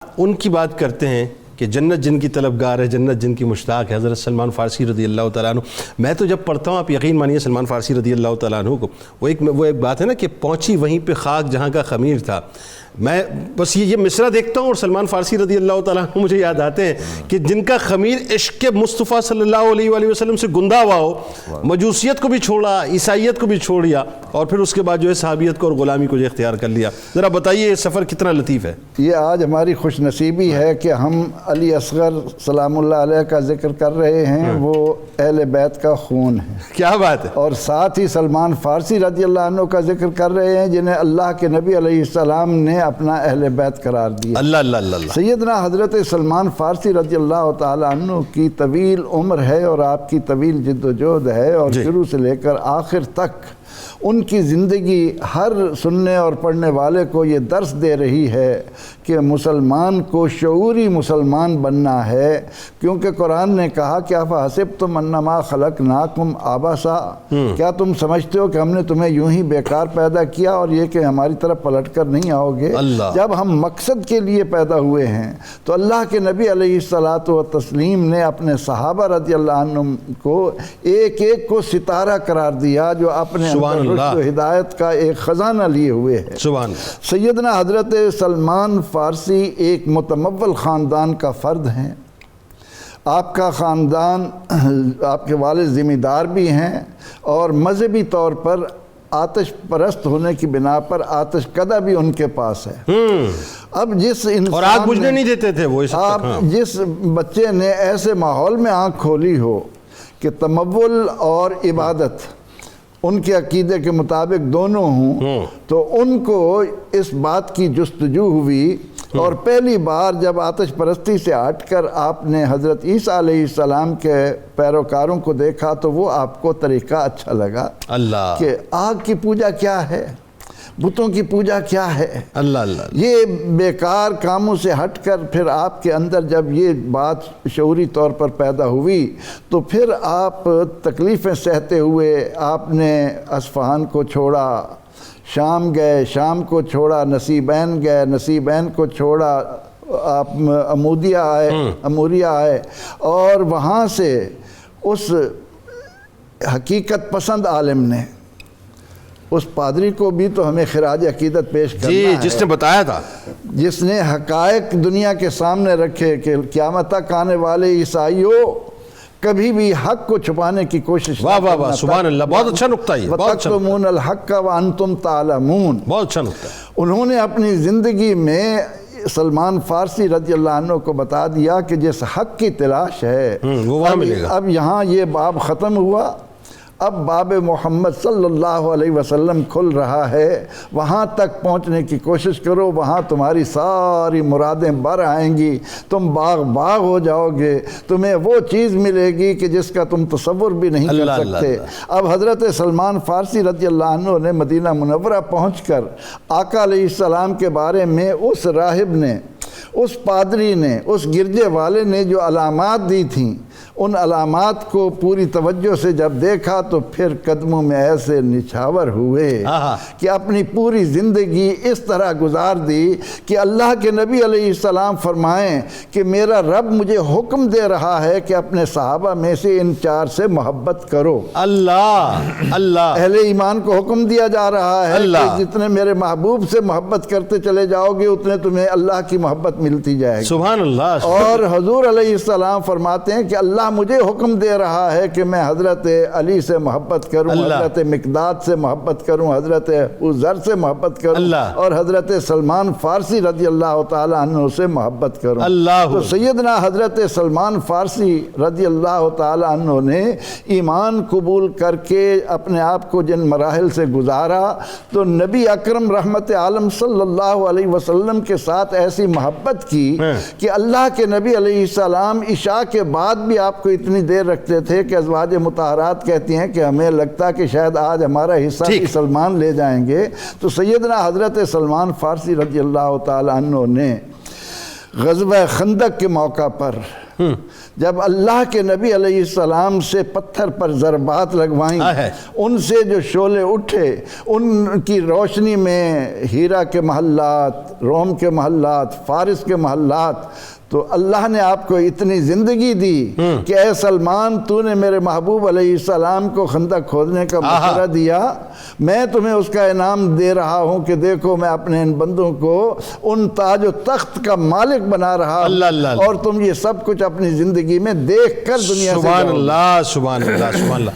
ان کی بات کرتے ہیں کہ جنت جن کی طلبگار ہے، جنت جن کی مشتاق ہے، حضرت سلمان فارسی رضی اللہ تعالیٰ عنہ. میں تو جب پڑھتا ہوں، آپ یقین مانیے سلمان فارسی رضی اللہ تعالیٰ عنہ کو، وہ ایک بات ہے نا کہ پہنچی وہیں پہ خاک جہاں کا خمیر تھا. میں بس یہ مصرع دیکھتا ہوں اور سلمان فارسی رضی اللہ تعالیٰ عنہ مجھے یاد آتے ہیں کہ جن کا خمیر عشق مصطفیٰ صلی اللہ علیہ وآلہ وسلم سے گندا ہوا ہو، مجوسیت کو بھی چھوڑا، عیسائیت کو بھی چھوڑ دیا، اور پھر اس کے بعد جو ہے صحابیت کو اور غلامی کو جو اختیار کر لیا. ذرا بتائیے یہ سفر کتنا لطیف ہے. یہ آج ہماری خوش نصیبی ہے کہ ہم علی اصغر سلام اللہ علیہ کا ذکر کر رہے ہیں. وہ اہل بیت کا خون ہے. کیا بات ہے. اور ساتھ ہی سلمان فارسی رضی اللہ عنہ کا ذکر کر رہے ہیں جنہیں اللہ کے نبی علیہ السلام نے اپنا اہل بیت قرار دیا. اللہ اللہ اللہ. سیدنا حضرت سلمان فارسی رضی اللہ تعالیٰ عنہ کی طویل عمر ہے اور آپ کی طویل جد و جہد ہے، اور شروع سے لے کر آخر تک ان کی زندگی ہر سننے اور پڑھنے والے کو یہ درس دے رہی ہے کہ مسلمان کو شعوری مسلمان بننا ہے، کیونکہ قرآن نے کہا کہ افحسبتم انما خلقناکم عبثا، کیا تم سمجھتے ہو کہ ہم نے تمہیں یوں ہی بیکار پیدا کیا اور یہ کہ ہماری طرف پلٹ کر نہیں آؤ گے. جب ہم مقصد کے لیے پیدا ہوئے ہیں تو اللہ کے نبی علیہ الصلاۃ والتسلیم نے اپنے صحابہ رضی اللہ عنہم کو ایک ایک کو ستارہ قرار دیا جو اپنے رشد و ہدایت کا ایک خزانہ لیے ہوئے ہے. سیدنا حضرت سلمان فارسی ایک متمول خاندان کا فرد ہیں. آپ کا خاندان، آپ کے والد ذمہ دار بھی ہیں اور مذہبی طور پر آتش پرست ہونے کی بنا پر آتش کدہ بھی ان کے پاس ہے. اب جس انسان اور آگ بجھنے نہیں دیتے تھے وہ. آپ جس بچے نے ایسے ماحول میں آنکھ کھولی ہو کہ تمول اور عبادت ان کے عقیدے کے مطابق دونوں ہوں، تو ان کو اس بات کی جستجو ہوئی، اور پہلی بار جب آتش پرستی سے ہٹ کر آپ نے حضرت عیسیٰ علیہ السلام کے پیروکاروں کو دیکھا تو وہ آپ کو طریقہ اچھا لگا اللہ کہ آگ کی پوجا کیا ہے، بتوں کی پوجا کیا ہے. اللہ اللہ. یہ بیکار کاموں سے ہٹ کر پھر آپ کے اندر جب یہ بات شعوری طور پر پیدا ہوئی تو پھر آپ تکلیفیں سہتے ہوئے آپ نے اصفہان کو چھوڑا، شام گئے، شام کو چھوڑا، نصیبین گئے، نصیبین کو چھوڑا، آپ اموریہ آئے، اور وہاں سے اس حقیقت پسند عالم نے، اس پادری کو بھی تو ہمیں خراج عقیدت پیش کرنا ہے، جس نے بتایا تھا، جس نے حقائق دنیا کے سامنے رکھے کہ قیامت تک آنے والے عیسائیوں کبھی بھی حق کو چھپانے کی کوشش. واہ واہ واہ، سبحان اللہ. بہت اچھا نقطہ ہے. وَتَكْتُمُونَ الْحَقَّ وَأَنْتُمْ تَعْلَمُونَ. بہت اچھا نقطہ ہے. انہوں نے اپنی زندگی میں سلمان فارسی رضی اللہ عنہ کو بتا دیا کہ جس حق کی تلاش ہے وہ وہاں ملے گا. اب یہاں یہ باب ختم ہوا، اب باب محمد صلی اللہ علیہ وسلم کھل رہا ہے. وہاں تک پہنچنے کی کوشش کرو، وہاں تمہاری ساری مرادیں بر آئیں گی، تم باغ ہو جاؤ گے، تمہیں وہ چیز ملے گی کہ جس کا تم تصور بھی نہیں کر سکتے. اب حضرت سلمان فارسی رضی اللہ عنہ نے مدینہ منورہ پہنچ کر آقا علیہ السلام کے بارے میں اس راہب نے، اس پادری نے، اس گرجے والے نے جو علامات دی تھیں، ان علامات کو پوری توجہ سے جب دیکھا تو پھر قدموں میں ایسے نچھاور ہوئے کہ اپنی پوری زندگی اس طرح گزار دی کہ اللہ کے نبی علیہ السلام فرمائیں کہ میرا رب مجھے حکم دے رہا ہے کہ اپنے صحابہ میں سے ان چار سے محبت کرو. اللہ اللہ. اہل ایمان کو حکم دیا جا رہا ہے کہ جتنے میرے محبوب سے محبت کرتے چلے جاؤ گے اتنے تمہیں اللہ کی محبت ملتی جائے گی. سبحان اللہ. اور حضور علیہ السلام فرماتے ہیں کہ اللہ مجھے حکم دے رہا ہے کہ میں حضرت علی سے محبت کروں، حضرت مقداد سے محبت کروں، حضرت ذر سے محبت کروں، اور حضرت سلمان فارسی رضی اللہ تعالی عنہ سے محبت کروں. تو سیدنا حضرت سلمان فارسی رضی اللہ تعالی عنہ نے ایمان قبول کر کے اپنے آپ کو جن مراحل سے گزارا تو نبی اکرم رحمت عالم صلی اللہ علیہ وسلم کے ساتھ ایسی محبت کی کہ اللہ کے نبی علیہ السلام عشاء کے بعد بھی آپ کو اتنی دیر رکھتے تھے کہ ازواج مطہرات کہتی ہیں کہ ہمیں لگتا کہ شاید آج ہمارا حصہ بھی سلمان لے جائیں گے. تو سیدنا حضرت سلمان فارسی رضی اللہ تعالی عنہ نے غزوہ خندق کے موقع پر جب اللہ کے نبی علیہ السلام سے پتھر پر ضربات لگوائیں، ان سے جو شعلے اٹھے، ان کی روشنی میں ہیرا کے محلات، روم کے محلات، فارس کے محلات، تو اللہ نے آپ کو اتنی زندگی دی کہ اے سلمان، تو نے میرے محبوب علیہ السلام کو خندق کھودنے کا مشورہ دیا، میں تمہیں اس کا انعام دے رہا ہوں کہ دیکھو میں اپنے ان بندوں کو ان تاج و تخت کا مالک بنا رہا ہوں، اور تم یہ سب کچھ اپنی زندگی میں دیکھ کر دنیا سے سبحان اللہ، سبحان اللہ، سبحان اللہ۔